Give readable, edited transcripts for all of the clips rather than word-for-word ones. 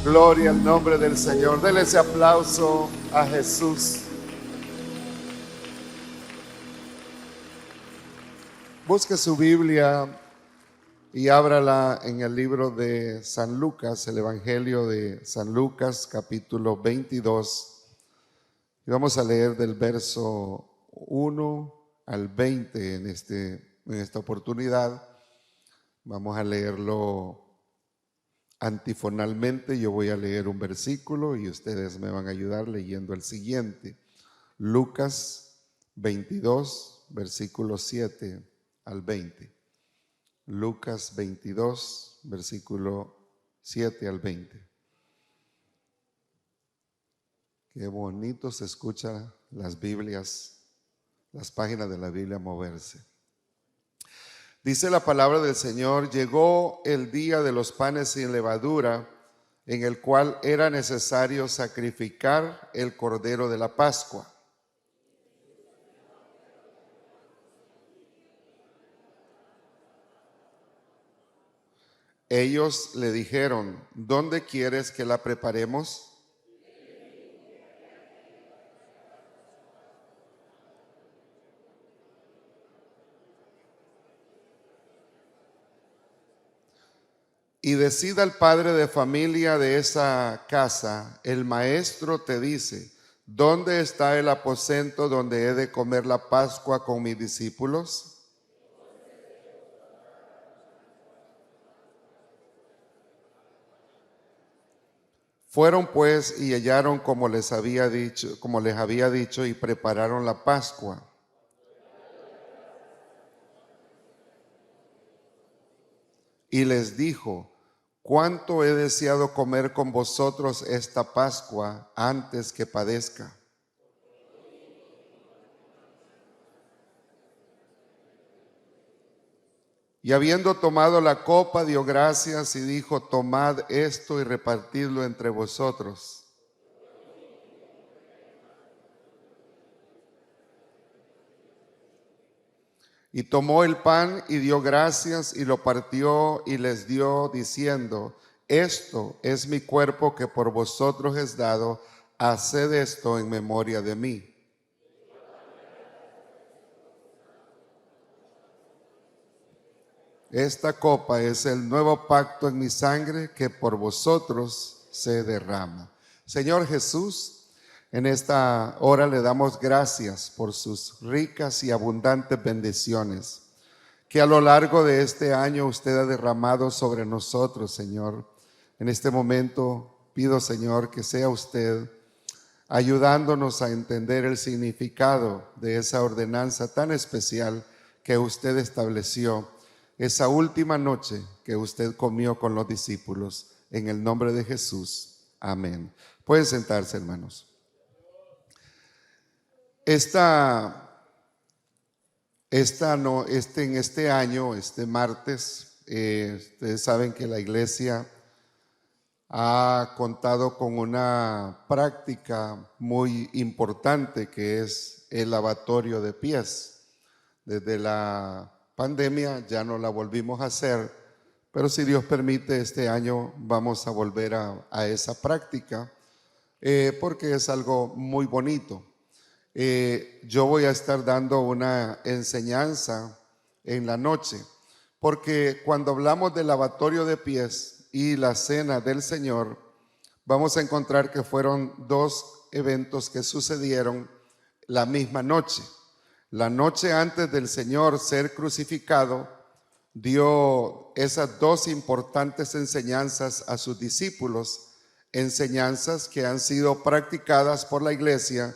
Gloria al nombre del Señor. Denle ese aplauso a Jesús. Busque su Biblia y ábrala en el libro de San Lucas, el Evangelio de San Lucas, capítulo 22. Y vamos a leer del verso 1 al 20 en esta oportunidad. Vamos a leerlo antifonalmente. Yo voy a leer un versículo y ustedes me van a ayudar leyendo el siguiente. Lucas 22, versículo 7 al 20. Lucas 22, versículo 7 al 20. Qué bonito se escuchan las Biblias, las páginas de la Biblia moverse. Dice la palabra del Señor: llegó el día de los panes sin levadura, en el cual era necesario sacrificar el cordero de la Pascua. Ellos le dijeron: ¿dónde quieres que la preparemos? Y decida el padre de familia de esa casa: el maestro te dice, ¿dónde está el aposento donde he de comer la Pascua con mis discípulos? Fueron pues y hallaron como les había dicho, y prepararon la Pascua. Y les dijo: cuánto he deseado comer con vosotros esta Pascua antes que padezca. Y habiendo tomado la copa, dio gracias y dijo: tomad esto y repartidlo entre vosotros. Y tomó el pan y dio gracias y lo partió y les dio, diciendo: esto es mi cuerpo que por vosotros es dado, haced esto en memoria de mí. Esta copa es el nuevo pacto en mi sangre que por vosotros se derrama. Señor Jesús, en esta hora le damos gracias por sus ricas y abundantes bendiciones que a lo largo de este año usted ha derramado sobre nosotros, Señor. En este momento pido, Señor, que sea usted ayudándonos a entender el significado de esa ordenanza tan especial que usted estableció esa última noche que usted comió con los discípulos. En el nombre de Jesús. Amén. Pueden sentarse, hermanos. En este año, este martes, ustedes saben que la iglesia ha contado con una práctica muy importante que es el lavatorio de pies. Desde la pandemia ya no la volvimos a hacer, pero si Dios permite, este año vamos a volver a esa práctica porque es algo muy bonito. Yo voy a estar dando una enseñanza en la noche, porque cuando hablamos del lavatorio de pies y la cena del Señor, vamos a encontrar que fueron dos eventos que sucedieron la misma noche. La noche antes del Señor ser crucificado, dio esas dos importantes enseñanzas a sus discípulos, enseñanzas que han sido practicadas por la iglesia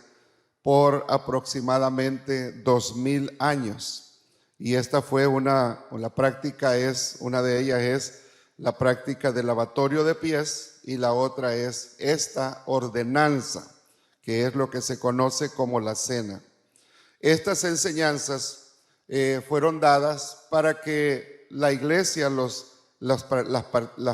por aproximadamente 2000 años. Y esta fue una de ellas es la práctica del lavatorio de pies, y la otra es esta ordenanza, que es lo que se conoce como la cena. Estas enseñanzas fueron dadas para que la iglesia las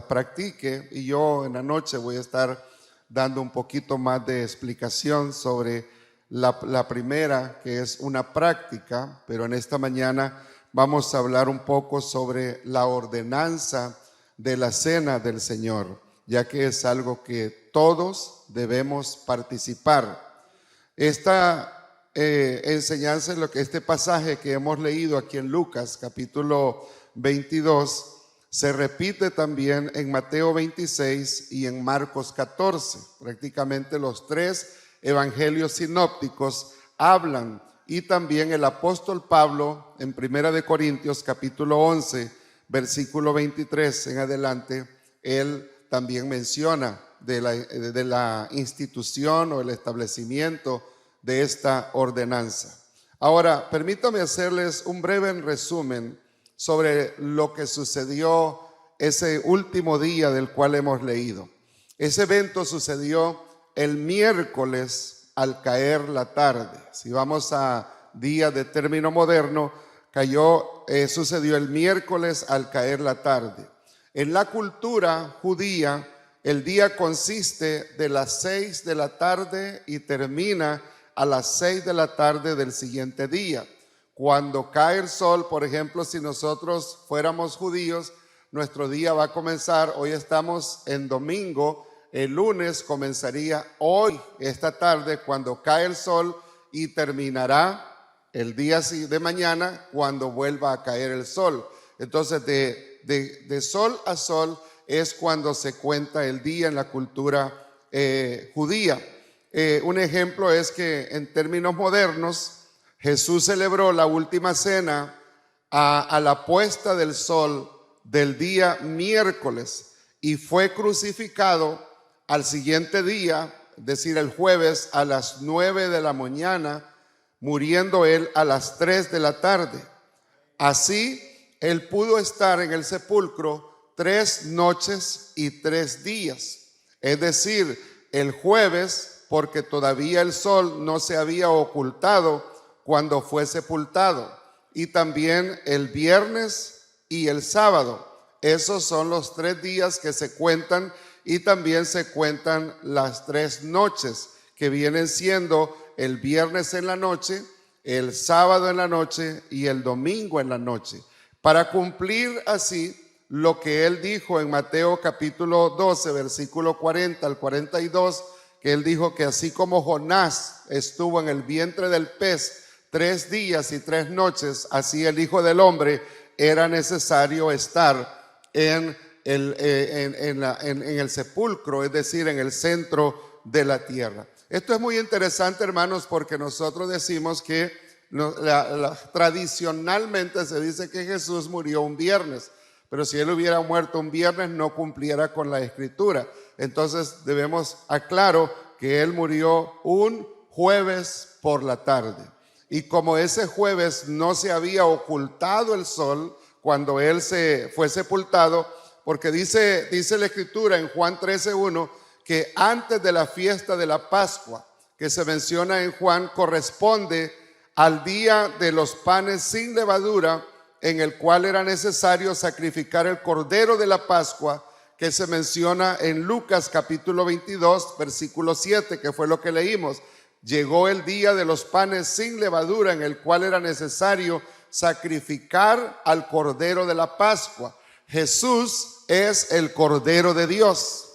practique, y yo en la noche voy a estar dando un poquito más de explicación sobre la primera, que es una práctica, pero en esta mañana vamos a hablar un poco sobre la ordenanza de la cena del Señor. ya que es algo que todos debemos participar. Esta enseñanza, este pasaje que hemos leído aquí en Lucas capítulo 22, se repite también en Mateo 26 y en Marcos 14. Prácticamente los tres evangelios sinópticos hablan, y también el apóstol Pablo en Primera de Corintios capítulo 11, versículo 23 en adelante, él también menciona de la institución o el establecimiento de esta ordenanza. Ahora, permítame hacerles un breve resumen sobre lo que sucedió ese último día del cual hemos leído. Ese evento sucedió el miércoles al caer la tarde. Si vamos a día de término moderno, sucedió el miércoles al caer la tarde. En la cultura judía, el día consiste de las 6 de la tarde y termina a las 6 de la tarde del siguiente día. Cuando cae el sol, por ejemplo, si nosotros fuéramos judíos, nuestro día va a comenzar, hoy estamos en domingo, el lunes comenzaría hoy, esta tarde, cuando cae el sol, y terminará el día de mañana cuando vuelva a caer el sol. Entonces, de sol a sol es cuando se cuenta el día en la cultura judía. Un ejemplo es que en términos modernos, Jesús celebró la última cena a la puesta del sol del día miércoles y fue crucificado al siguiente día, es decir, el jueves a las 9 de la mañana, muriendo él a las 3 de la tarde. Así, él pudo estar en el sepulcro 3 noches y 3 días. Es decir, el jueves, porque todavía el sol no se había ocultado cuando fue sepultado, y también el viernes y el sábado. Esos son los 3 días que se cuentan, y también se cuentan las 3 noches que vienen siendo el viernes en la noche, el sábado en la noche y el domingo en la noche, para cumplir así lo que él dijo en Mateo capítulo 12, versículo 40 al 42, que él dijo que así como Jonás estuvo en el vientre del pez 3 días y 3 noches, así el Hijo del Hombre era necesario estar en el sepulcro, es decir, en el centro de la tierra. Esto es muy interesante, hermanos, porque nosotros decimos que tradicionalmente se dice que Jesús murió un viernes, pero si él hubiera muerto un viernes no cumpliera con la escritura. Entonces debemos aclarar que él murió un jueves por la tarde. Y como ese jueves no se había ocultado el sol cuando él fue sepultado, porque dice la escritura en Juan 13:1 que antes de la fiesta de la Pascua, que se menciona en Juan, corresponde al día de los panes sin levadura, en el cual era necesario sacrificar el cordero de la Pascua, que se menciona en Lucas capítulo 22, versículo 7, que fue lo que leímos. Llegó el día de los panes sin levadura, en el cual era necesario sacrificar al cordero de la Pascua. Jesús es el Cordero de Dios.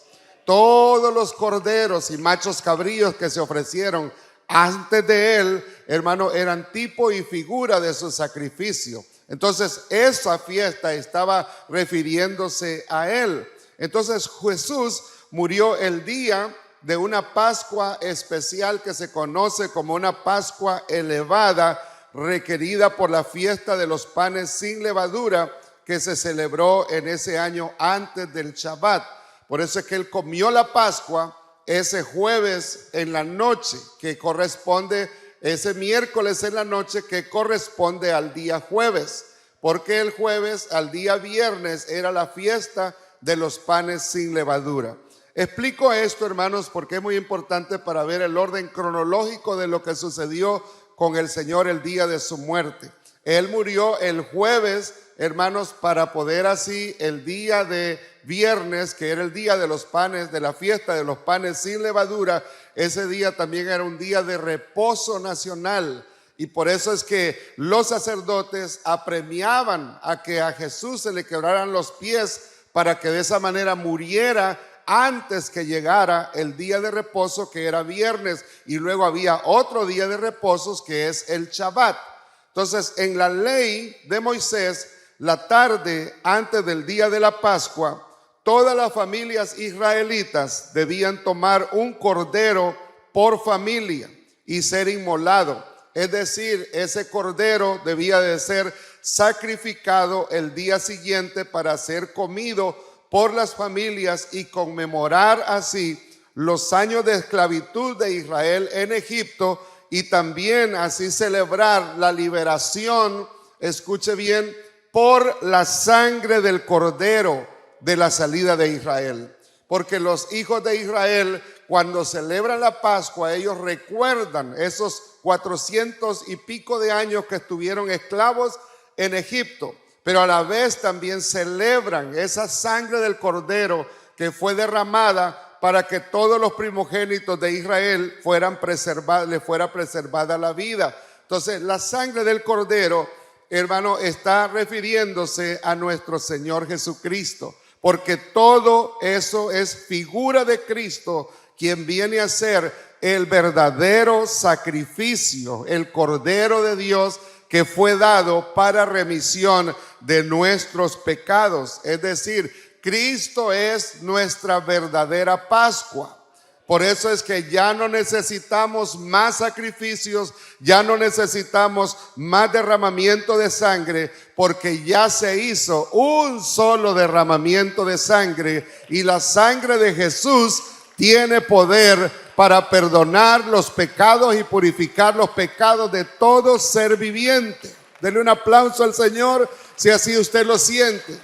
Todos los corderos y machos cabríos que se ofrecieron antes de él, hermano, eran tipo y figura de su sacrificio. Entonces esa fiesta estaba refiriéndose a él. Entonces Jesús murió el día de una Pascua especial que se conoce como una Pascua elevada, requerida por la fiesta de los panes sin levadura, que se celebró en ese año antes del Shabbat. Por eso es que él comió la Pascua ese jueves en la noche, que corresponde, ese miércoles en la noche, que corresponde al día jueves, porque el jueves al día viernes era la fiesta de los panes sin levadura. Explico esto, hermanos, porque es muy importante para ver el orden cronológico de lo que sucedió con el Señor el día de su muerte. Él murió el jueves, hermanos, para poder así el día de viernes, que era el día de los panes, de la fiesta de los panes sin levadura, ese día también era un día de reposo nacional. Y por eso es que los sacerdotes apremiaban a que a Jesús se le quebraran los pies, para que de esa manera muriera antes que llegara el día de reposo, que era viernes, y luego había otro día de reposos que es el Shabbat. Entonces, en la ley de Moisés, la tarde antes del día de la Pascua, todas las familias israelitas debían tomar un cordero por familia y ser inmolado. Es decir, ese cordero debía de ser sacrificado el día siguiente para ser comido por las familias y conmemorar así los años de esclavitud de Israel en Egipto, y también así celebrar la liberación, escuche bien, por la sangre del cordero de la salida de Israel. Porque los hijos de Israel, cuando celebran la Pascua, ellos recuerdan esos 400 y pico de años que estuvieron esclavos en Egipto, pero a la vez también celebran esa sangre del cordero que fue derramada para que todos los primogénitos de Israel fueran preservados, les fuera preservada la vida. Entonces, la sangre del cordero, hermano, está refiriéndose a nuestro Señor Jesucristo, porque todo eso es figura de Cristo, quien viene a ser el verdadero sacrificio, el Cordero de Dios que fue dado para remisión de nuestros pecados. Es decir, Cristo es nuestra verdadera Pascua. Por eso es que ya no necesitamos más sacrificios, ya no necesitamos más derramamiento de sangre, porque ya se hizo un solo derramamiento de sangre, y la sangre de Jesús tiene poder para perdonar los pecados y purificar los pecados de todo ser viviente. Denle un aplauso al Señor si así usted lo siente.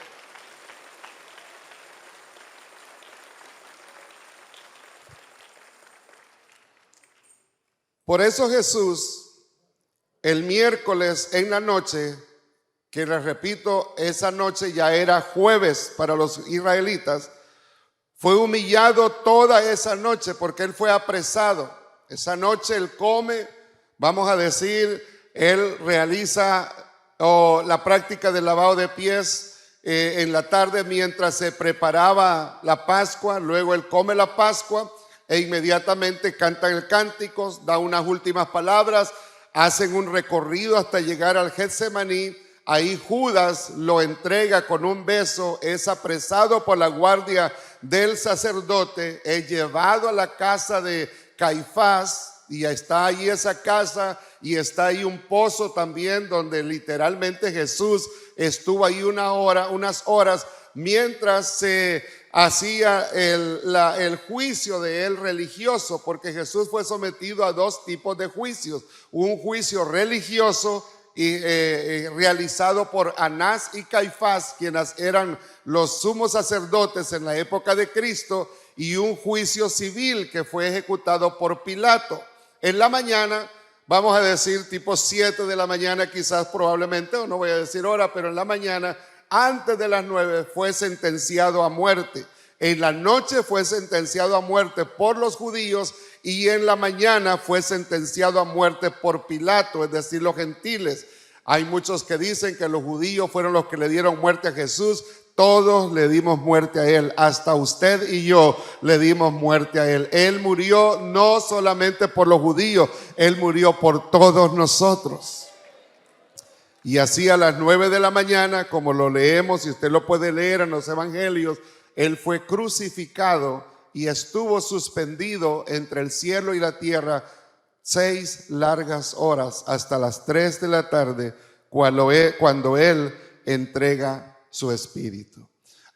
Por eso Jesús, el miércoles en la noche, que les repito, esa noche ya era jueves para los israelitas, fue humillado toda esa noche porque él fue apresado. Esa noche él come, vamos a decir, él realiza la práctica del lavado de pies en la tarde mientras se preparaba la Pascua. Luego él come la Pascua e inmediatamente cantan el cántico, da unas últimas palabras, hacen un recorrido hasta llegar al Getsemaní. Ahí Judas lo entrega con un beso, es apresado por la guardia del sacerdote, es llevado a la casa de Caifás, y está ahí esa casa, y está ahí un pozo también donde literalmente Jesús estuvo ahí unas horas mientras se hacía el juicio de él religioso, porque Jesús fue sometido a dos tipos de juicios: un juicio religioso y realizado por Anás y Caifás, quienes eran los sumos sacerdotes en la época de Cristo, y un juicio civil que fue ejecutado por Pilato. En la mañana, vamos a decir tipo 7 de la mañana quizás, probablemente, o no voy a decir hora, pero en la mañana, antes de las 9, fue sentenciado a muerte. En la noche fue sentenciado a muerte por los judíos, y en la mañana fue sentenciado a muerte por Pilato, es decir, los gentiles. Hay muchos que dicen que los judíos fueron los que le dieron muerte a Jesús. Todos le dimos muerte a él, hasta usted y yo le dimos muerte a él. Él murió no solamente por los judíos, él murió por todos nosotros. Y así a las 9 de la mañana, como lo leemos, y usted lo puede leer en los evangelios, él fue crucificado y estuvo suspendido entre el cielo y la tierra 6 largas horas, hasta las 3 de la tarde, cuando él entrega su espíritu.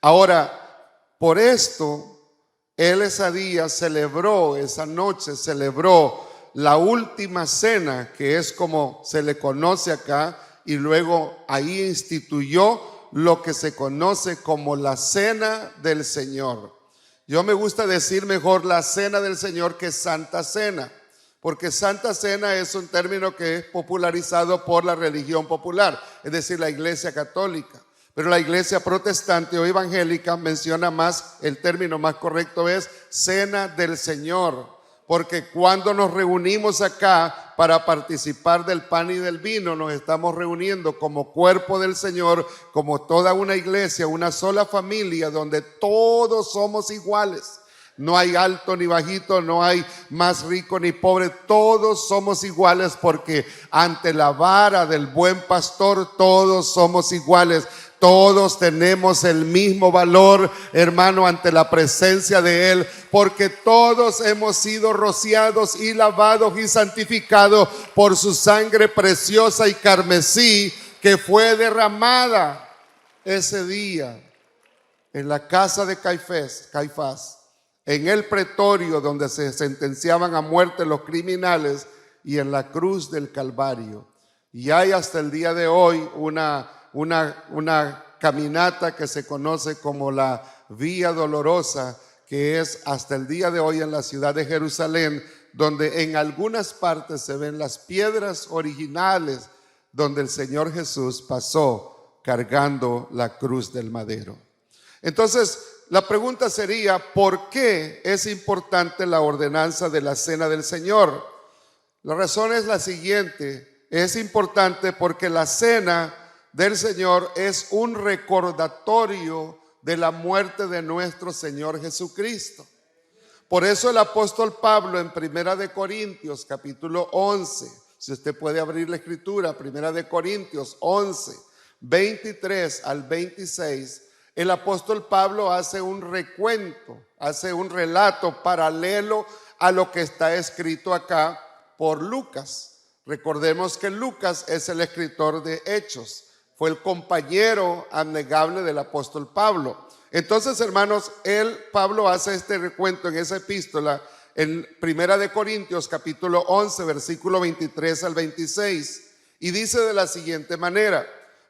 Ahora, por esto, él ese día celebró, esa noche celebró la última cena, que es como se le conoce acá, y luego ahí instituyó lo que se conoce como la Cena del Señor. Yo me gusta decir mejor la Cena del Señor que Santa Cena, porque Santa Cena es un término que es popularizado por la religión popular, es decir, la Iglesia Católica. Pero la Iglesia Protestante o Evangélica menciona más, el término más correcto es Cena del Señor, porque cuando nos reunimos acá para participar del pan y del vino, nos estamos reuniendo como cuerpo del Señor, como toda una iglesia, una sola familia, donde todos somos iguales. No hay alto ni bajito, no hay más rico ni pobre, todos somos iguales, porque ante la vara del buen pastor todos somos iguales. Todos tenemos el mismo valor, hermano, ante la presencia de Él, porque todos hemos sido rociados y lavados y santificados por su sangre preciosa y carmesí, que fue derramada ese día en la casa de Caifás, en el pretorio donde se sentenciaban a muerte los criminales, y en la cruz del Calvario. Y hay hasta el día de hoy una caminata que se conoce como la Vía Dolorosa, que es hasta el día de hoy en la ciudad de Jerusalén, donde en algunas partes se ven las piedras originales donde el Señor Jesús pasó cargando la cruz del madero. Entonces, la pregunta sería, ¿por qué es importante la ordenanza de la Cena del Señor? La razón es la siguiente: es importante porque la Cena del Señor es un recordatorio de la muerte de nuestro Señor Jesucristo. Por eso el apóstol Pablo en Primera de Corintios capítulo 11, si usted puede abrir la escritura, Primera de Corintios 11, 23 al 26, el apóstol Pablo hace un recuento, hace un relato paralelo a lo que está escrito acá por Lucas. Recordemos que Lucas es el escritor de Hechos, fue el compañero abnegable del apóstol Pablo. Entonces, hermanos, Pablo hace este recuento en esa epístola en Primera de Corintios capítulo 11, versículo 23 al 26, y dice de la siguiente manera: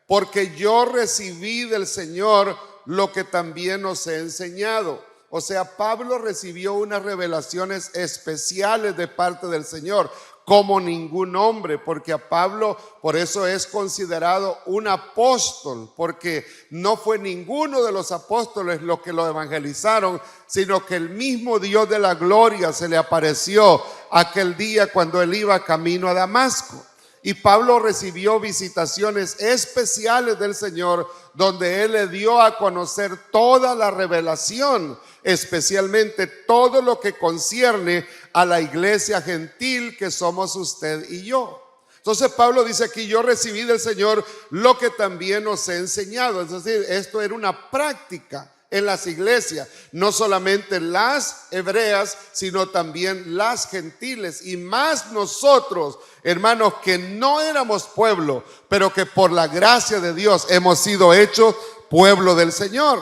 porque yo recibí del Señor lo que también os he enseñado. O sea, Pablo recibió unas revelaciones especiales de parte del Señor, como ningún hombre, porque a Pablo por eso es considerado un apóstol, porque no fue ninguno de los apóstoles los que lo evangelizaron, sino que el mismo Dios de la gloria se le apareció aquel día cuando él iba camino a Damasco. Y Pablo recibió visitaciones especiales del Señor, donde Él le dio a conocer toda la revelación, especialmente todo lo que concierne a la iglesia gentil que somos usted y yo. Entonces Pablo dice aquí: yo recibí del Señor lo que también os he enseñado. Es decir, esto era una práctica en las iglesias, no solamente las hebreas, sino también las gentiles, y más nosotros, hermanos, que no éramos pueblo, pero que por la gracia de Dios hemos sido hechos pueblo del Señor.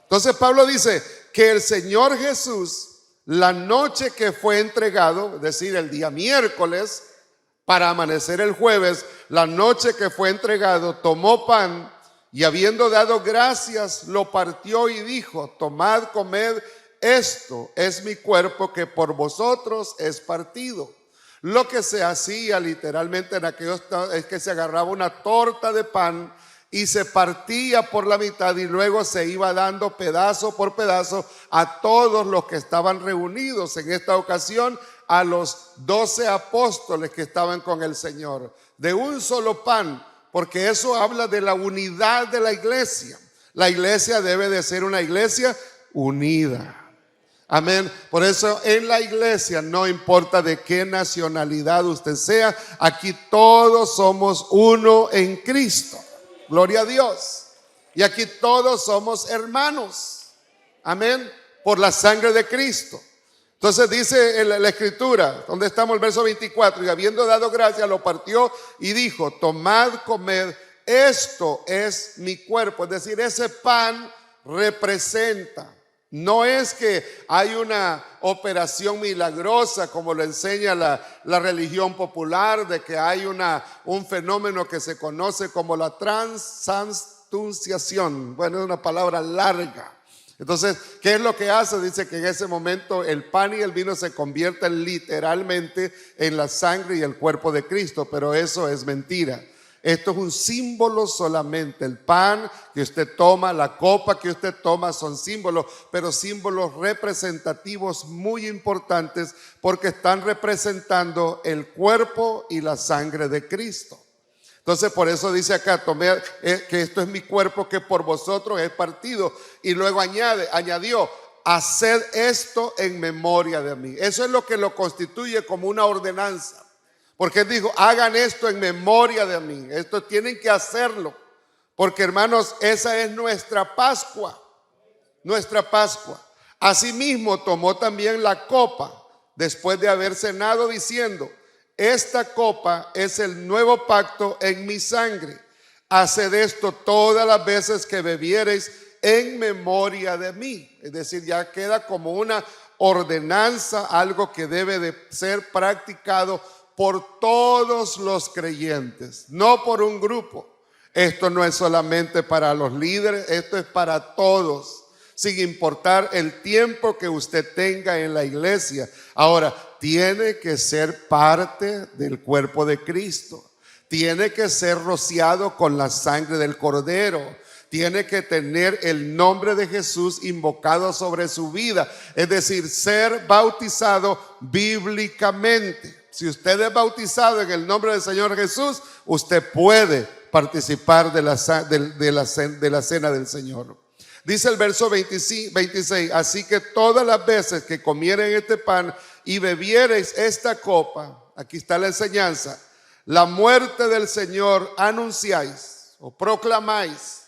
Entonces Pablo dice que el Señor Jesús, la noche que fue entregado, es decir, el día miércoles para amanecer el jueves, la noche que fue entregado, tomó pan, y habiendo dado gracias, lo partió y dijo: tomad, comed, esto es mi cuerpo que por vosotros es partido. Lo que se hacía literalmente en aquellos es que se agarraba una torta de pan y se partía por la mitad, y luego se iba dando pedazo por pedazo a todos los que estaban reunidos. En esta ocasión, a los 12 apóstoles que estaban con el Señor, de un solo pan, porque eso habla de la unidad de la iglesia. La iglesia debe de ser una iglesia unida. Amén. Por eso en la iglesia, no importa de qué nacionalidad usted sea, aquí todos somos uno en Cristo. Gloria a Dios. Y aquí todos somos hermanos. Amén. Por la sangre de Cristo. Entonces dice la escritura, donde estamos, el verso 24, y habiendo dado gracias, lo partió y dijo: tomad, comed, esto es mi cuerpo. Es decir, ese pan representa, no es que hay una operación milagrosa como lo enseña la religión popular, de que hay un fenómeno que se conoce como la transustanciación. Bueno, es una palabra larga. Entonces, ¿qué es lo que hace? Dice que en ese momento el pan y el vino se convierten literalmente en la sangre y el cuerpo de Cristo, pero eso es mentira. Esto es un símbolo solamente. El pan que usted toma, la copa que usted toma son símbolos, pero símbolos representativos muy importantes porque están representando el cuerpo y la sangre de Cristo. Entonces por eso dice acá, tomé que esto es mi cuerpo que por vosotros es partido. Y luego añadió, haced esto en memoria de mí. Eso es lo que lo constituye como una ordenanza. Porque dijo, hagan esto en memoria de mí. Esto tienen que hacerlo. Porque hermanos, esa es nuestra Pascua. Nuestra Pascua. Asimismo tomó también la copa después de haber cenado diciendo, esta copa es el nuevo pacto en mi sangre. Haced esto todas las veces que bebiereis en memoria de mí. Es decir, ya queda como una ordenanza, algo que debe de ser practicado por todos los creyentes, no por un grupo. Esto no es solamente para los líderes, esto es para todos, sin importar el tiempo que usted tenga en la iglesia. Ahora, tiene que ser parte del cuerpo de Cristo. Tiene que ser rociado con la sangre del Cordero. Tiene que tener el nombre de Jesús invocado sobre su vida. Es decir, ser bautizado bíblicamente. Si usted es bautizado en el nombre del Señor Jesús, usted puede participar de la cena del Señor. Dice el verso 26, así que todas las veces que comieren este pan y bebiereis esta copa, aquí está la enseñanza, la muerte del Señor anunciáis o proclamáis.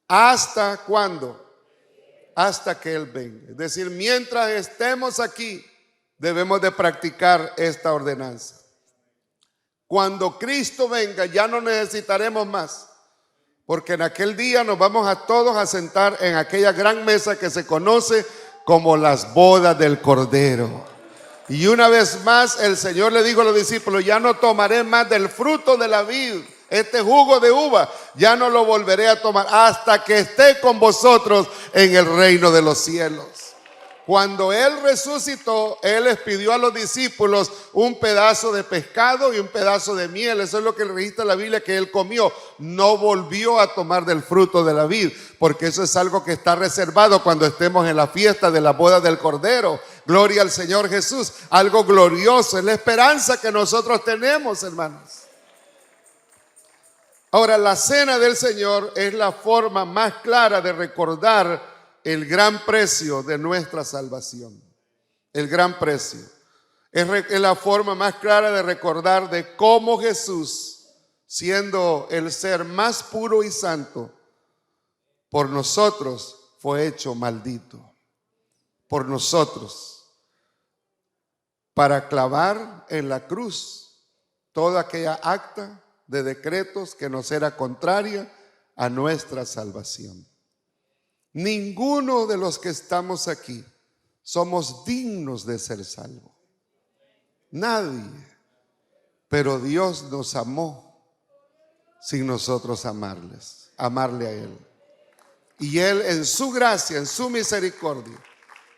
¿Hasta cuándo? Hasta que Él venga. Es decir, mientras estemos aquí, debemos de practicar esta ordenanza. Cuando Cristo venga, ya no necesitaremos más. Porque en aquel día nos vamos a todos a sentar en aquella gran mesa que se conoce como las bodas del Cordero. Y una vez más el Señor le dijo a los discípulos, ya no tomaré más del fruto de la vid, este jugo de uva, ya no lo volveré a tomar hasta que esté con vosotros en el reino de los cielos. Cuando Él resucitó, Él les pidió a los discípulos un pedazo de pescado y un pedazo de miel. Eso es lo que registra la Biblia que Él comió. No volvió a tomar del fruto de la vid, porque eso es algo que está reservado cuando estemos en la fiesta de la boda del Cordero. Gloria al Señor Jesús. Algo glorioso, es la esperanza que nosotros tenemos, hermanos. Ahora, la cena del Señor es la forma más clara de recordar el gran precio de nuestra salvación. El gran precio. Es la forma más clara de recordar de cómo Jesús, siendo el ser más puro y santo, por nosotros fue hecho maldito. Por nosotros. Para clavar en la cruz toda aquella acta de decretos que nos era contraria a nuestra salvación. Ninguno de los que estamos aquí somos dignos de ser salvos. Nadie. Pero Dios nos amó sin nosotros amarle a Él. Y Él en su gracia, en su misericordia,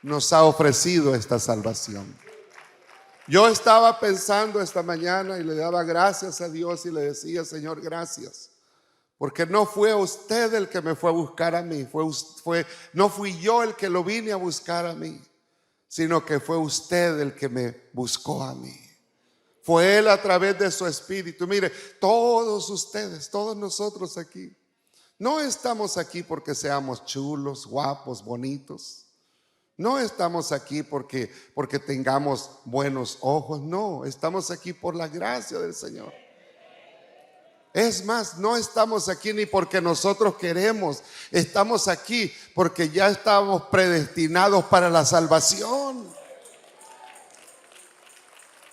nos ha ofrecido esta salvación. Yo estaba pensando esta mañana y le daba gracias a Dios y le decía, Señor, gracias. Porque no fue usted el que me fue a buscar a mí, no fui yo el que lo vine a buscar a mí, sino que fue usted el que me buscó a mí. Fue Él a través de su Espíritu. Mire, todos ustedes, todos nosotros aquí, no estamos aquí porque seamos chulos, guapos, bonitos. No estamos aquí porque tengamos buenos ojos, no, estamos aquí por la gracia del Señor. Es más, no estamos aquí ni porque nosotros queremos, estamos aquí porque ya estamos predestinados para la salvación.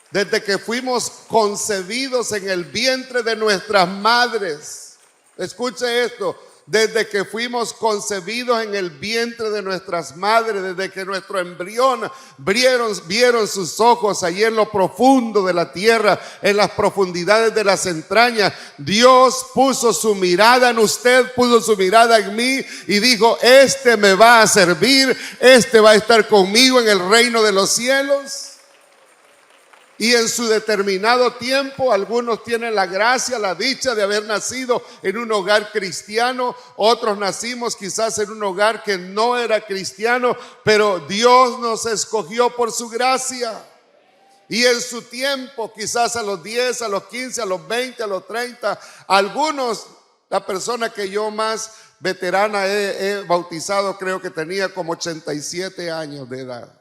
Desde que fuimos concebidos en el vientre de nuestras madres, escuche esto, desde que fuimos concebidos en el vientre de nuestras madres, desde que nuestro embrión vieron sus ojos allí en lo profundo de la tierra, en las profundidades de las entrañas, Dios puso su mirada en usted, puso su mirada en mí y dijo, este me va a servir, este va a estar conmigo en el reino de los cielos. Y en su determinado tiempo, algunos tienen la gracia, la dicha de haber nacido en un hogar cristiano. Otros nacimos quizás en un hogar que no era cristiano, pero Dios nos escogió por su gracia. Y en su tiempo, quizás a los 10, a los 15, a los 20, a los 30, algunos, la persona que yo más veterana he bautizado, creo que tenía como 87 años de edad.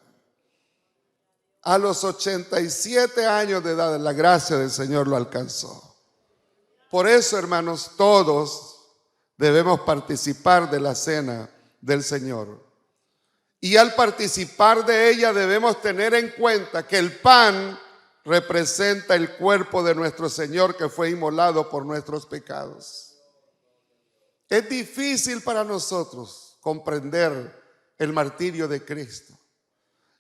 A los 87 años de edad, la gracia del Señor lo alcanzó. Por eso, hermanos, todos debemos participar de la cena del Señor. Y al participar de ella debemos tener en cuenta que el pan representa el cuerpo de nuestro Señor que fue inmolado por nuestros pecados. Es difícil para nosotros comprender el martirio de Cristo.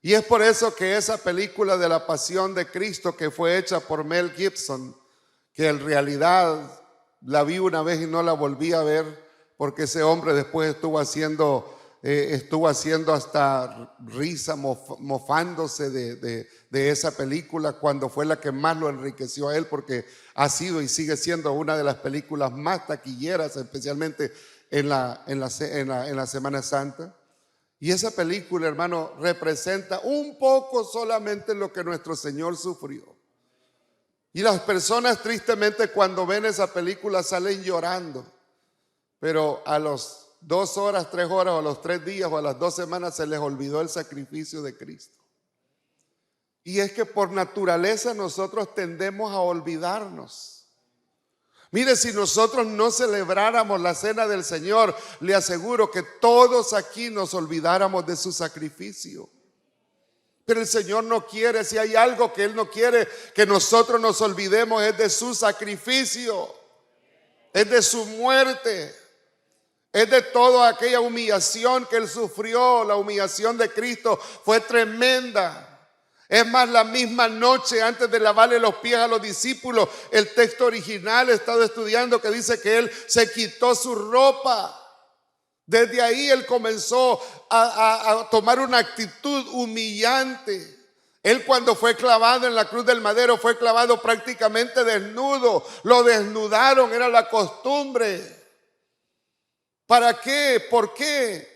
Y es por eso que esa película de la Pasión de Cristo, que fue hecha por Mel Gibson, que en realidad la vi una vez y no la volví a ver, porque ese hombre después estuvo haciendo hasta risa, mofándose de esa película, cuando fue la que más lo enriqueció a él, porque ha sido y sigue siendo una de las películas más taquilleras, especialmente en la Semana Santa. Y esa película, hermano, representa un poco solamente lo que nuestro Señor sufrió. Y las personas tristemente cuando ven esa película salen llorando. Pero a los 2 horas, 3 horas, o a los 3 días, o a las 2 semanas se les olvidó el sacrificio de Cristo. Y es que por naturaleza nosotros tendemos a olvidarnos. Mire, si nosotros no celebráramos la cena del Señor, le aseguro que todos aquí nos olvidáramos de su sacrificio. Pero el Señor no quiere, si hay algo que Él no quiere que nosotros nos olvidemos, es de su sacrificio, es de su muerte, es de toda aquella humillación que Él sufrió. La humillación de Cristo fue tremenda. Es más, la misma noche antes de lavarle los pies a los discípulos, el texto original he estado estudiando que dice que Él se quitó su ropa. Desde ahí Él comenzó a tomar una actitud humillante. Él, cuando fue clavado en la cruz del madero, fue clavado prácticamente desnudo. Lo desnudaron, era la costumbre. ¿Para qué? ¿Por qué?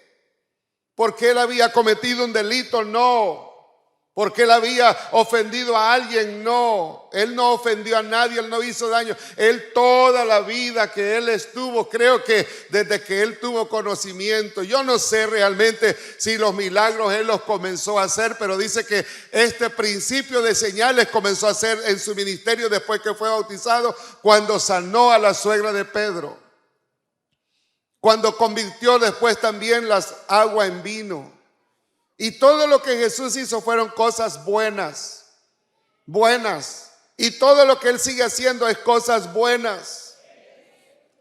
¿Porque Él había cometido un delito? No. ¿Porque Él había ofendido a alguien? No. Él no ofendió a nadie, Él no hizo daño. Él, toda la vida que Él estuvo, creo que desde que Él tuvo conocimiento, yo no sé realmente si los milagros Él los comenzó a hacer, pero dice que este principio de señales comenzó a hacer en su ministerio después que fue bautizado, cuando sanó a la suegra de Pedro, cuando convirtió después también las aguas en vino. Y todo lo que Jesús hizo fueron cosas buenas. Y todo lo que Él sigue haciendo es cosas buenas.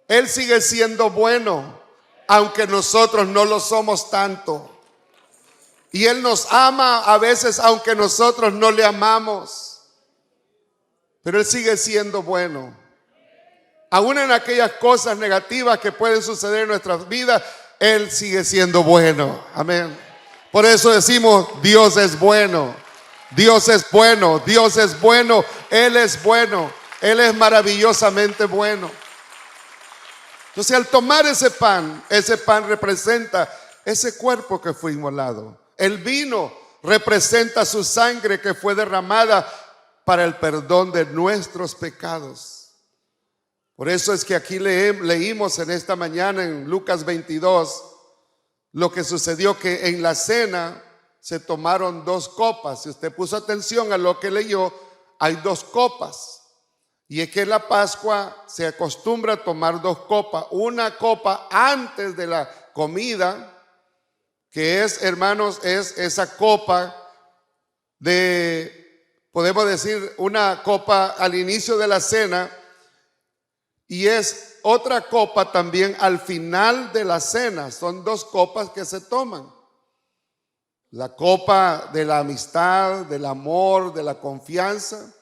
Él sigue siendo bueno, aunque nosotros no lo somos tanto. Y Él nos ama a veces aunque nosotros no le amamos. Pero Él sigue siendo bueno. Aún en aquellas cosas negativas que pueden suceder en nuestras vidas, Él sigue siendo bueno. Amén. Por eso decimos, Dios es bueno, Dios es bueno, Dios es bueno, Él es bueno, Él es maravillosamente bueno. Entonces, al tomar ese pan representa ese cuerpo que fue inmolado. El vino representa su sangre que fue derramada para el perdón de nuestros pecados. Por eso es que aquí leímos en esta mañana en Lucas 22, lo que sucedió, que en la cena se tomaron 2 copas. Si usted puso atención a lo que leyó, hay 2 copas. Y es que en la Pascua se acostumbra a tomar 2 copas. Una copa antes de la comida, que es, hermanos, es esa copa podemos decir, una copa al inicio de la cena, y es otra copa también al final de la cena. Son 2 copas que se toman. La copa de la amistad, del amor, de la confianza,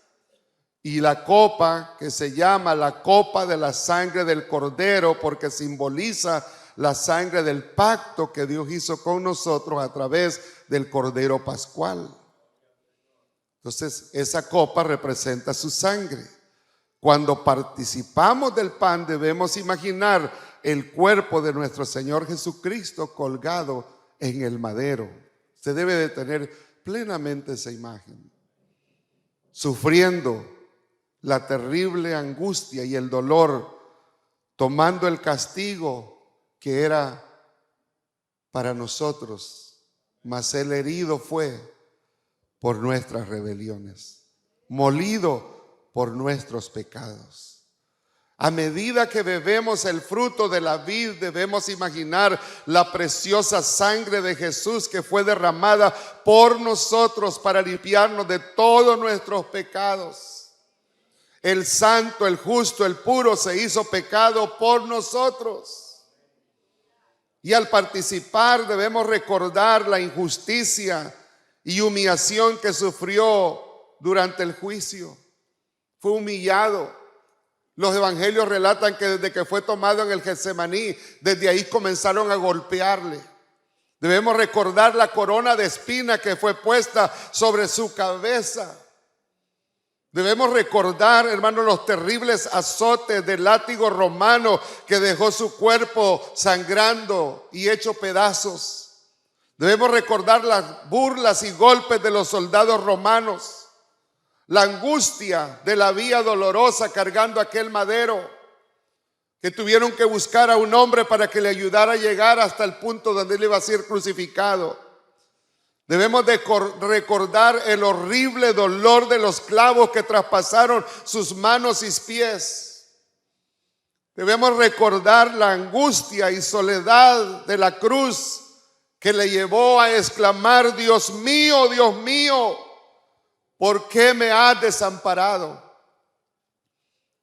y la copa que se llama la copa de la sangre del Cordero, porque simboliza la sangre del pacto que Dios hizo con nosotros a través del Cordero Pascual. Entonces, esa copa representa su sangre. Cuando participamos del pan, debemos imaginar el cuerpo de nuestro Señor Jesucristo colgado en el madero. Usted debe de tener plenamente esa imagen, sufriendo la terrible angustia y el dolor, tomando el castigo que era para nosotros, mas Él herido fue por nuestras rebeliones, molido por nuestros pecados. A medida que bebemos el fruto de la vid, debemos imaginar la preciosa sangre de Jesús que fue derramada por nosotros para limpiarnos de todos nuestros pecados. El santo, el justo, el puro se hizo pecado por nosotros. Y al participar debemos recordar la injusticia y humillación que sufrió durante el juicio. Fue humillado. Los evangelios relatan que desde que fue tomado en el Getsemaní, desde ahí comenzaron a golpearle. Debemos recordar la corona de espina que fue puesta sobre su cabeza. Debemos recordar, hermanos, los terribles azotes del látigo romano que dejó su cuerpo sangrando y hecho pedazos. Debemos recordar las burlas y golpes de los soldados romanos. La angustia de la vía dolorosa cargando aquel madero, que tuvieron que buscar a un hombre para que le ayudara a llegar hasta el punto donde él iba a ser crucificado. Debemos de recordar el horrible dolor de los clavos que traspasaron sus manos y pies. Debemos recordar la angustia y soledad de la cruz que le llevó a exclamar: Dios mío, ¿por qué me has desamparado?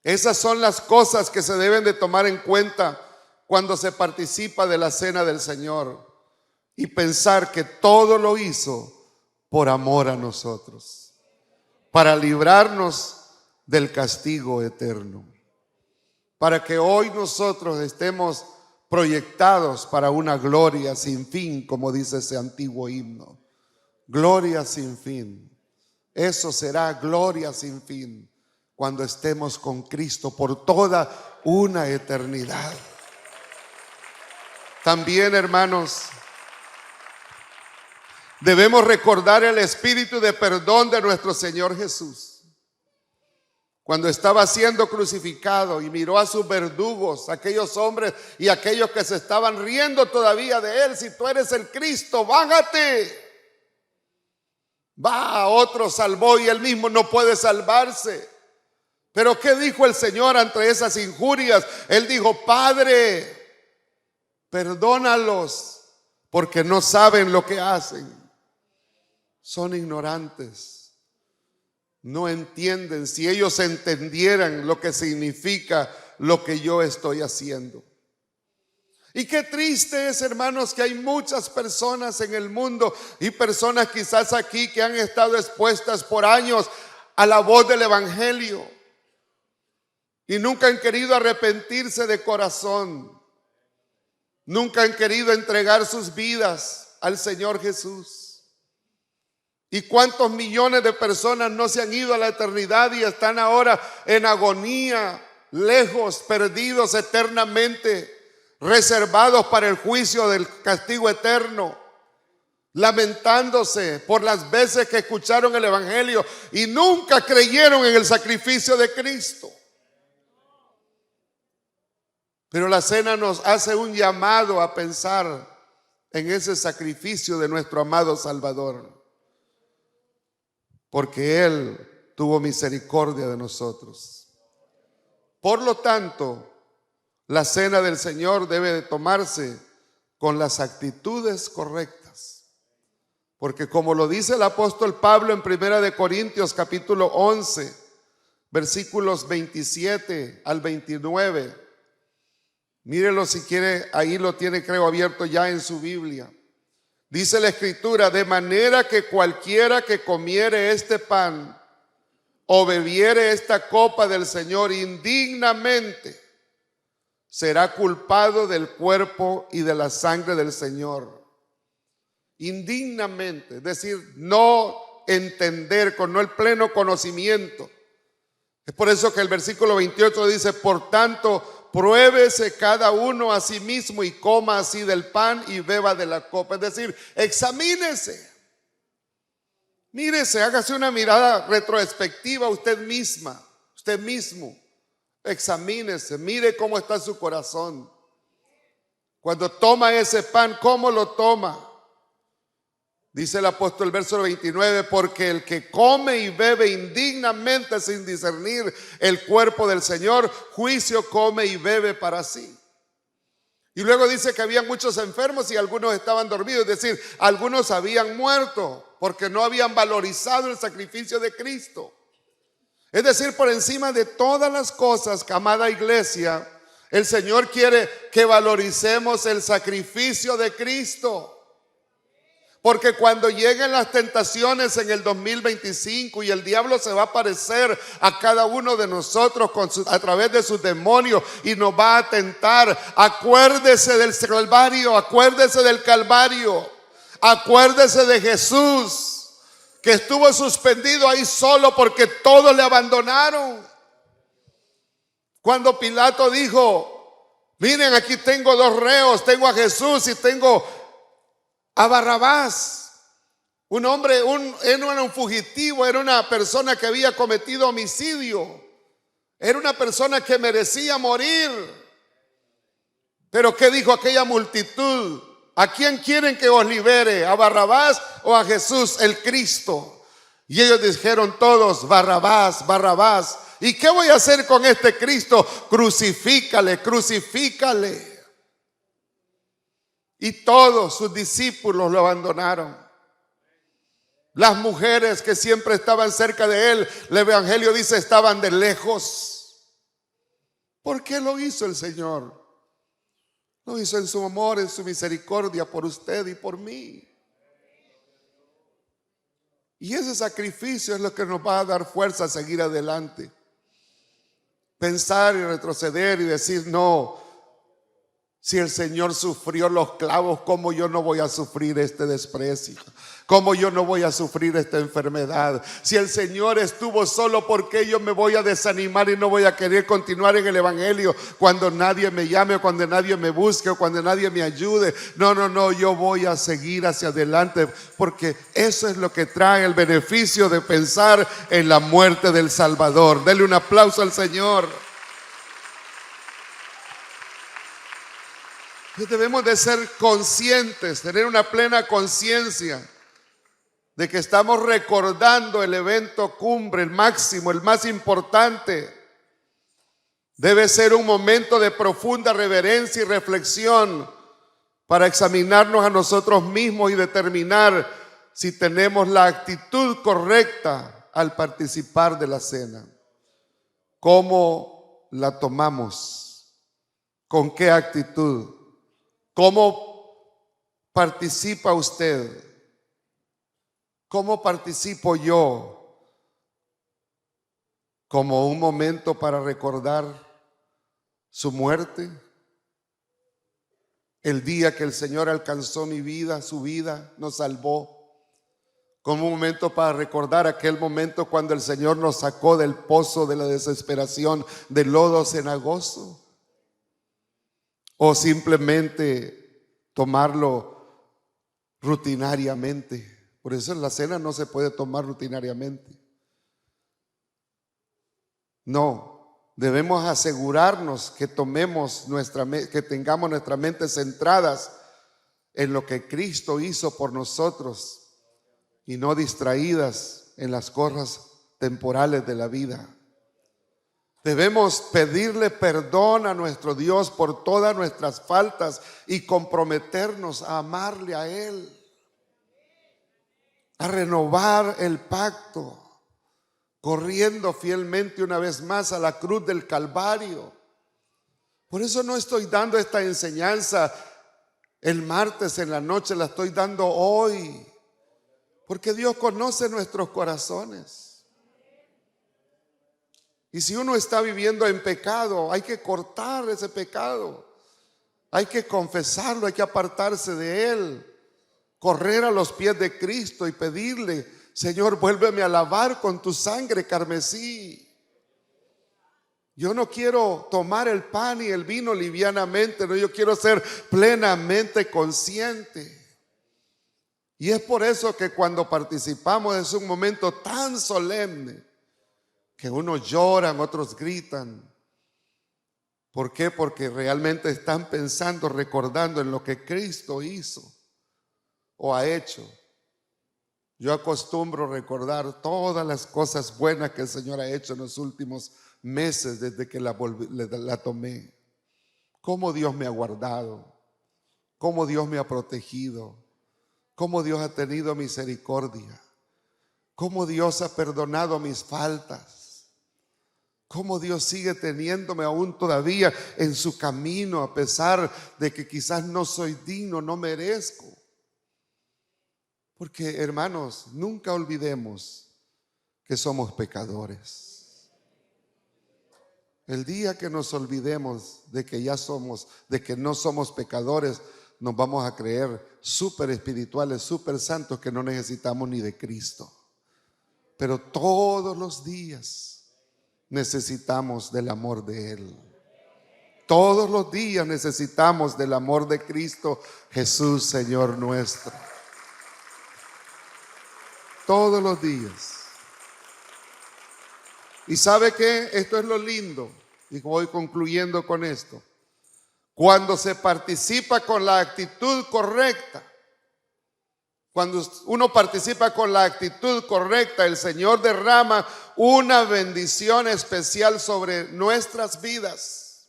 Esas son las cosas que se deben de tomar en cuenta cuando se participa de la cena del Señor, y pensar que todo lo hizo por amor a nosotros, para librarnos del castigo eterno, para que hoy nosotros estemos proyectados para una gloria sin fin, como dice ese antiguo himno. Gloria sin fin. Eso será gloria sin fin cuando estemos con Cristo por toda una eternidad. También, hermanos, debemos recordar el espíritu de perdón de nuestro Señor Jesús. Cuando estaba siendo crucificado y miró a sus verdugos, aquellos hombres y aquellos que se estaban riendo todavía de él: si tú eres el Cristo, bájate. Va, a otro salvó y él mismo no puede salvarse. Pero ¿qué dijo el Señor ante esas injurias? Él dijo: Padre, perdónalos, porque no saben lo que hacen. Son ignorantes, no entienden. Si ellos entendieran lo que significa lo que yo estoy haciendo. Y qué triste es, hermanos, que hay muchas personas en el mundo, y personas quizás aquí, que han estado expuestas por años a la voz del evangelio y nunca han querido arrepentirse de corazón. Nunca han querido entregar sus vidas al Señor Jesús. ¿Y cuántos millones de personas no se han ido a la eternidad y están ahora en agonía, lejos, perdidos eternamente, reservados para el juicio del castigo eterno, lamentándose por las veces que escucharon el evangelio y nunca creyeron en el sacrificio de Cristo? Pero la cena nos hace un llamado a pensar en ese sacrificio de nuestro amado Salvador, porque Él tuvo misericordia de nosotros. Por lo tanto, la cena del Señor debe de tomarse con las actitudes correctas, porque como lo dice el apóstol Pablo en 1 Corintios capítulo 11, versículos 27 al 29, mírelo si quiere, ahí lo tiene, creo, abierto ya en su Biblia. Dice la Escritura: de manera que cualquiera que comiere este pan o bebiere esta copa del Señor indignamente, será culpado del cuerpo y de la sangre del Señor. Indignamente, es decir, no entender, con no el pleno conocimiento. Es por eso que el versículo 28 dice: por tanto, pruébese cada uno a sí mismo y coma así del pan y beba de la copa. Es decir, examínese. Mírese, hágase una mirada retrospectiva usted misma, usted mismo. Examínese, mire cómo está su corazón. Cuando toma ese pan, ¿cómo lo toma? Dice el apóstol, verso 29, porque el que come y bebe indignamente sin discernir el cuerpo del Señor, juicio come y bebe para sí. Y luego dice que había muchos enfermos y algunos estaban dormidos, es decir, algunos habían muerto porque no habían valorizado el sacrificio de Cristo. Es decir, por encima de todas las cosas, amada iglesia, el Señor quiere que valoricemos el sacrificio de Cristo. Porque cuando lleguen las tentaciones en el 2025 y el diablo se va a aparecer a cada uno de nosotros a través de sus demonios y nos va a tentar, acuérdese del Calvario, acuérdese del Calvario, acuérdese de Jesús, que estuvo suspendido ahí solo porque todos le abandonaron. Cuando Pilato dijo: miren, aquí tengo dos reos, tengo a Jesús y tengo a Barrabás. Un hombre, era un fugitivo, era una persona que había cometido homicidio, era una persona que merecía morir. Pero ¿qué dijo aquella multitud? ¿A quién quieren que os libere? ¿A Barrabás o a Jesús el Cristo? Y ellos dijeron todos: Barrabás, Barrabás. ¿Y qué voy a hacer con este Cristo? Crucifícale, crucifícale. Y todos sus discípulos lo abandonaron. Las mujeres que siempre estaban cerca de él, el evangelio dice, estaban de lejos. ¿Por qué lo hizo el Señor? Lo hizo en su amor, en su misericordia por usted y por mí. Y ese sacrificio es lo que nos va a dar fuerza a seguir adelante. Pensar y retroceder y decir: no, si el Señor sufrió los clavos, ¿cómo yo no voy a sufrir este desprecio? ¿Cómo yo no voy a sufrir esta enfermedad? Si el Señor estuvo solo, ¿por qué yo me voy a desanimar y no voy a querer continuar en el evangelio cuando nadie me llame, o cuando nadie me busque, o cuando nadie me ayude? No, yo voy a seguir hacia adelante, porque eso es lo que trae el beneficio de pensar en la muerte del Salvador. Dele un aplauso al Señor. Debemos de ser conscientes, tener una plena conciencia de que estamos recordando el evento cumbre, el máximo, el más importante. Debe ser un momento de profunda reverencia y reflexión para examinarnos a nosotros mismos y determinar si tenemos la actitud correcta al participar de la cena. ¿Cómo la tomamos? ¿Con qué actitud? ¿Cómo participa usted? ¿Cómo participo yo? ¿Como un momento para recordar su muerte? El día que el Señor alcanzó mi vida, su vida, nos salvó. Como un momento para recordar aquel momento cuando el Señor nos sacó del pozo de la desesperación, del lodo cenagoso. O simplemente tomarlo rutinariamente. Por eso la cena no se puede tomar rutinariamente. No, debemos asegurarnos que que tengamos nuestra mente centradas en lo que Cristo hizo por nosotros y no distraídas en las cosas temporales de la vida. Debemos pedirle perdón a nuestro Dios por todas nuestras faltas y comprometernos a amarle a Él, a renovar el pacto, corriendo fielmente una vez más a la cruz del Calvario. Por eso no estoy dando esta enseñanza el martes en la noche, la estoy dando hoy, porque Dios conoce nuestros corazones. Y si uno está viviendo en pecado, hay que cortar ese pecado. Hay que confesarlo, hay que apartarse de él. Correr a los pies de Cristo y pedirle Señor, vuélveme a lavar con tu sangre carmesí. Yo no quiero tomar el pan y el vino livianamente, no, yo quiero ser plenamente consciente. Y es por eso que cuando participamos es un momento tan solemne que unos lloran, otros gritan. ¿Por qué? Porque realmente están pensando, recordando en lo que Cristo hizo o ha hecho. Yo acostumbro recordar todas las cosas buenas que el Señor ha hecho en los últimos meses desde que la tomé. Cómo Dios me ha guardado, cómo Dios me ha protegido, cómo Dios ha tenido misericordia, cómo Dios ha perdonado mis faltas, cómo Dios sigue teniéndome aún todavía en su camino a pesar de que quizás no soy digno, no merezco. Porque, hermanos, nunca olvidemos que somos pecadores. El día que nos olvidemos de que ya somos, de que no somos pecadores, nos vamos a creer súper espirituales, súper santos, que no necesitamos ni de Cristo. Pero todos los días necesitamos del amor de Él. Todos los días necesitamos del amor de Cristo Jesús, Señor nuestro. Todos los días. Y ¿sabe qué? Esto es lo lindo. Y voy concluyendo con esto. Cuando se participa con la actitud correcta, cuando uno participa con la actitud correcta, el Señor derrama una bendición especial sobre nuestras vidas.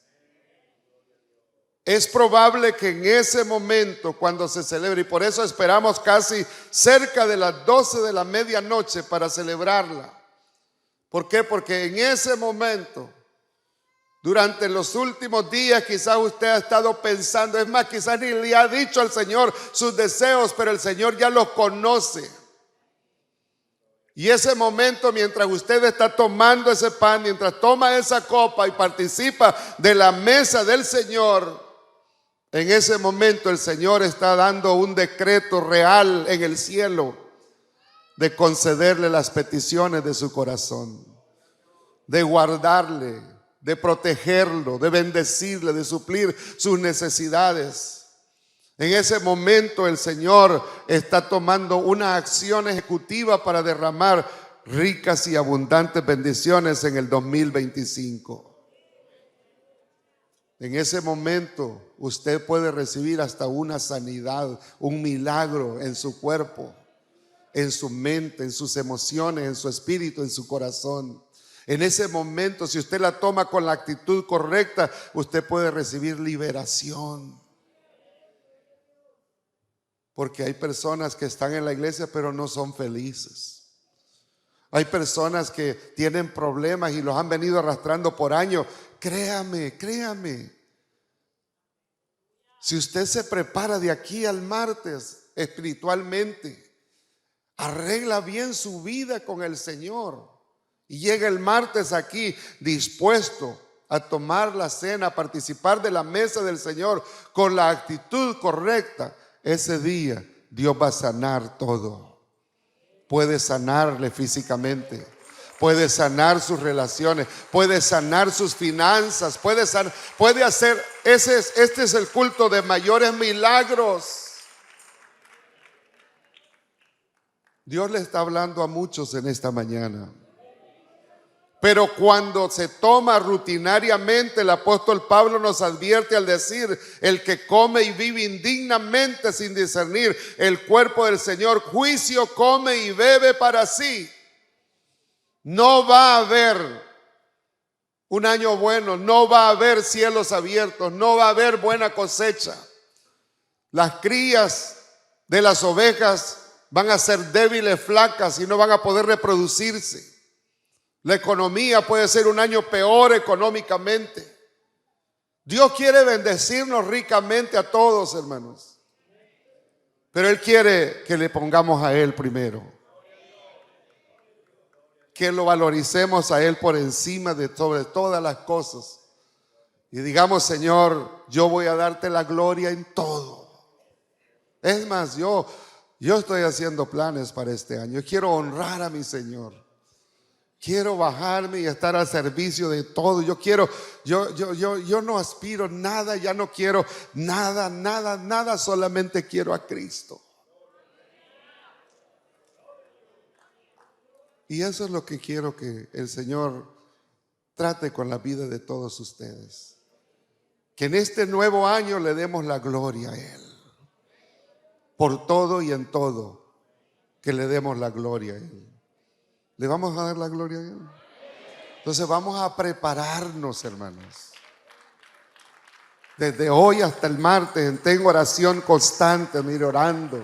Es probable que en ese momento, cuando se celebre, y por eso esperamos casi cerca de las 12 de la medianoche para celebrarla. ¿Por qué? Porque en ese momento, durante los últimos días, quizás usted ha estado pensando, es más, quizás ni le ha dicho al Señor sus deseos, pero el Señor ya los conoce. Y ese momento, mientras usted está tomando ese pan, mientras toma esa copa y participa de la mesa del Señor, en ese momento el Señor está dando un decreto real en el cielo de concederle las peticiones de su corazón, de guardarle, de protegerlo, de bendecirle, de suplir sus necesidades. En ese momento el Señor está tomando una acción ejecutiva para derramar ricas y abundantes bendiciones en el 2025. En ese momento usted puede recibir hasta una sanidad, un milagro en su cuerpo, en su mente, en sus emociones, en su espíritu, en su corazón. En ese momento, si usted la toma con la actitud correcta, usted puede recibir liberación. Porque hay personas que están en la iglesia pero no son felices. Hay personas que tienen problemas y los han venido arrastrando por años. Créame, créame. Si usted se prepara de aquí al martes espiritualmente, arregla bien su vida con el Señor y llega el martes aquí dispuesto a tomar la cena, a participar de la mesa del Señor con la actitud correcta, ese día Dios va a sanar todo. Puede sanarle físicamente, puede sanar sus relaciones, puede sanar sus finanzas, puede hacer, este es el culto de mayores milagros. Dios le está hablando a muchos en esta mañana. Pero cuando se toma rutinariamente, el apóstol Pablo nos advierte al decir: el que come y vive indignamente sin discernir el cuerpo del Señor, juicio come y bebe para sí. No va a haber un año bueno, no va a haber cielos abiertos, no va a haber buena cosecha. Las crías de las ovejas van a ser débiles, flacas y no van a poder reproducirse. La economía puede ser un año peor económicamente. Dios quiere bendecirnos ricamente a todos, hermanos. Pero Él quiere que le pongamos a Él primero. Que lo valoricemos a Él por encima de sobre todas las cosas. Y digamos: Señor, yo voy a darte la gloria en todo. Es más, yo Yo estoy haciendo planes para este año. Quiero honrar a mi Señor. Quiero bajarme y estar al servicio de todo. Yo no aspiro nada, ya no quiero nada, solamente quiero a Cristo. Y eso es lo que quiero que el Señor trate con la vida de todos ustedes. Que en este nuevo año le demos la gloria a Él. Por todo y en todo, que le demos la gloria a Él. ¿Le vamos a dar la gloria a Él? Entonces vamos a prepararnos, hermanos. Desde hoy hasta el martes tengo oración constante, mire, orando.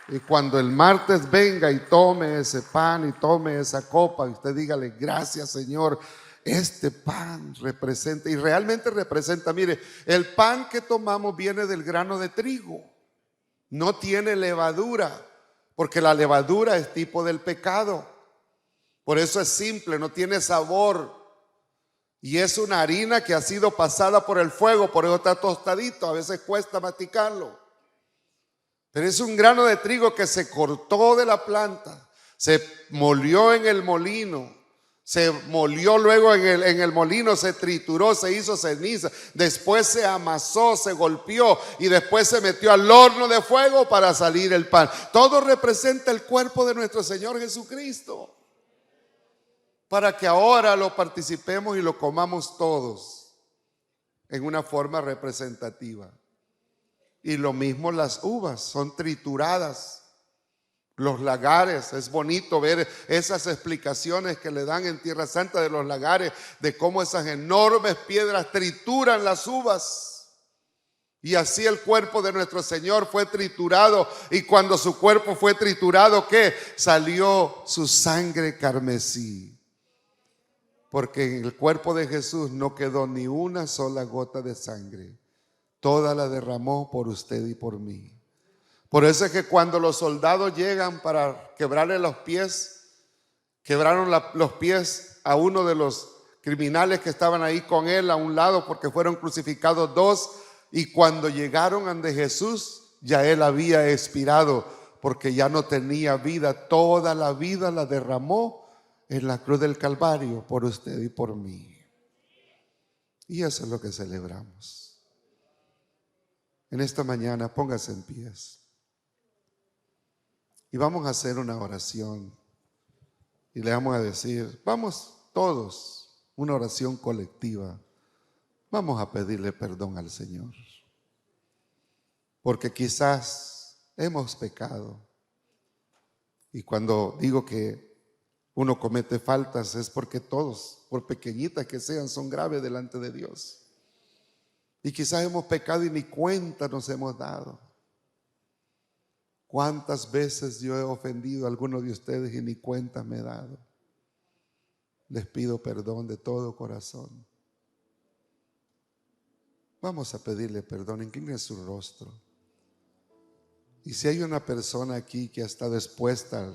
Y cuando el martes venga y tome ese pan y tome esa copa, y usted dígale, gracias Señor, este pan representa, y realmente representa, mire, el pan que tomamos viene del grano de trigo, no tiene levadura, porque la levadura es tipo del pecado. Por eso es simple, no tiene sabor. Y es una harina que ha sido pasada por el fuego, por eso está tostadito, a veces cuesta masticarlo. Pero es un grano de trigo que se cortó de la planta, se molió en el molino, se molió luego en el molino, se trituró, se hizo ceniza, después se amasó, se golpeó y después se metió al horno de fuego para salir el pan. Todo representa el cuerpo de nuestro Señor Jesucristo, para que ahora lo participemos y lo comamos todos en una forma representativa. Y lo mismo las uvas, son trituradas. Los lagares, es bonito ver esas explicaciones que le dan en Tierra Santa de los lagares, de cómo esas enormes piedras trituran las uvas. Y así el cuerpo de nuestro Señor fue triturado, y cuando su cuerpo fue triturado, ¿qué? Salió su sangre carmesí. Porque en el cuerpo de Jesús no quedó ni una sola gota de sangre. Toda la derramó por usted y por mí. Por eso es que cuando los soldados llegan para quebrarle los pies, quebraron los pies a uno de los criminales que estaban ahí con él a un lado, porque fueron crucificados dos, y cuando llegaron ante Jesús, ya él había expirado, porque ya no tenía vida. Toda la vida la derramó en la cruz del Calvario por usted y por mí. Y eso es lo que celebramos. En esta mañana póngase en pies. Y vamos a hacer una oración. Y le vamos a decir, vamos todos, una oración colectiva. Vamos a pedirle perdón al Señor. Porque quizás hemos pecado. Y cuando digo que uno comete faltas es porque todos, por pequeñitas que sean, son graves delante de Dios. Y quizás hemos pecado y ni cuenta nos hemos dado. ¿Cuántas veces yo he ofendido a alguno de ustedes y ni cuenta me he dado? Les pido perdón de todo corazón. Vamos a pedirle perdón, incline su rostro. Y si hay una persona aquí que ha estado expuesta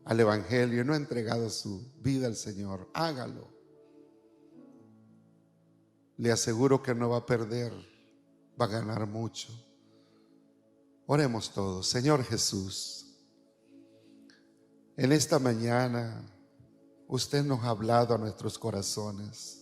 al Evangelio y no ha entregado su vida al Señor, hágalo. Le aseguro que no va a perder, va a ganar mucho. Oremos todos. Señor Jesús, en esta mañana usted nos ha hablado a nuestros corazones.